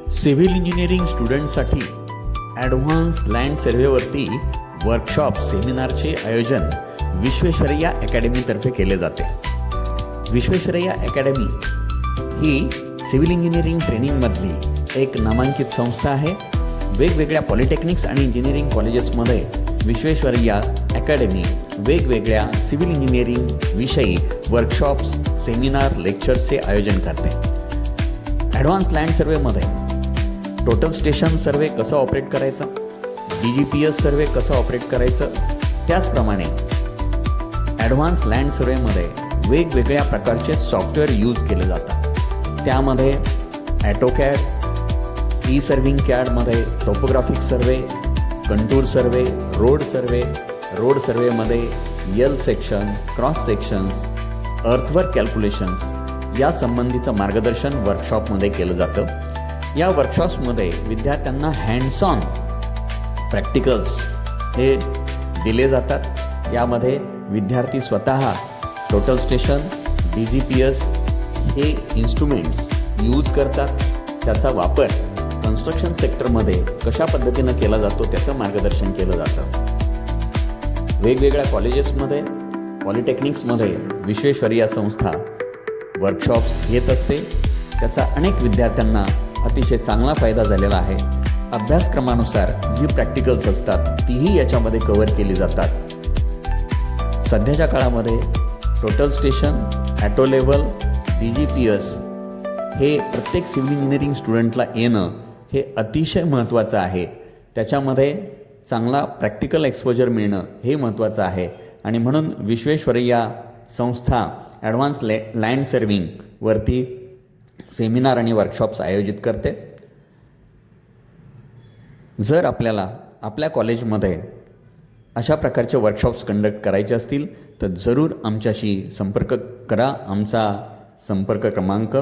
Civil engineering स्टुडंटसाठी advance land सर्वेवरती workshop सेमिनारचे आयोजन विश्वेश्वरय्या अकॅडमीतर्फे केले जाते. विश्वेश्वरय्या अकॅडमी ही सिव्हिल इंजिनिअरिंग ट्रेनिंगमधली एक नामांकित संस्था आहे. वेगवेगळ्या पॉलिटेक्निक्स आणि इंजिनिअरिंग कॉलेजेसमध्ये विश्वेश्वरय्या अकॅडमी वेगवेगळ्या सिव्हिल इंजिनिअरिंग विषयी वर्कशॉप्स, सेमिनार, लेक्चर्सचे आयोजन करते. ॲडव्हान्स लँड सर्वेमध्ये टोटल स्टेशन सर्वे कसं ऑपरेट करायचं, DGPS सर्वे कसं ऑपरेट करायचं, त्याचप्रमाणे ॲडव्हान्स लँड सर्वेमध्ये वेगवेगळ्या प्रकारचे सॉफ्टवेअर यूज केले जातात. त्यामध्ये ॲटोकॅड, ई-सर्व्हिंग कॅडमध्ये topographic survey, contour survey, road सर्वेमध्ये L section, cross sections, earthwork calculations या संबंधीचं मार्गदर्शन वर्कशॉपमध्ये केलं जातं. या वर्कशॉप्समध्ये विद्यार्थ्यांना हँड्स ऑन प्रॅक्टिकल्स हे दिले जातात. यामध्ये विद्यार्थी स्वतः टोटल स्टेशन, DGPS हे इन्स्ट्रुमेंट्स यूज करतात. त्याचा वापर कन्स्ट्रक्शन सेक्टरमध्ये कशा पद्धतीनं केला जातो त्याचं मार्गदर्शन केलं जातं. वेगवेगळ्या कॉलेजेसमध्ये, पॉलिटेक्निक्समध्ये विश्वेश्वरय्या संस्था वर्कशॉप्स घेत असते. त्याचा अनेक विद्यार्थ्यांना अतिशय चांगला फायदा झालेला आहे. अभ्यासक्रमानुसार जी प्रॅक्टिकल्स असतात तीही याच्यामध्ये कव्हर केली जातात. सध्याच्या काळामध्ये total station, auto level, DGPS हे प्रत्येक सिव्हिल इंजिनिअरिंग स्टुडंटला येणं हे अतिशय महत्त्वाचं आहे. त्याच्यामध्ये चांगला प्रॅक्टिकल एक्सपोजर मिळणं हे महत्त्वाचं आहे आणि म्हणून विश्वेश्वरय्या संस्था ॲडव्हान्स लँड सर्विंगवरती सेमिनार आणि वर्कशॉप्स आयोजित करते. जर आपल्याला आपल्या कॉलेजमध्ये अशा प्रकारचे वर्कशॉप्स कंडक्ट करायचे असतील तर जरूर आमच्याशी संपर्क करा. आमचा संपर्क क्रमांक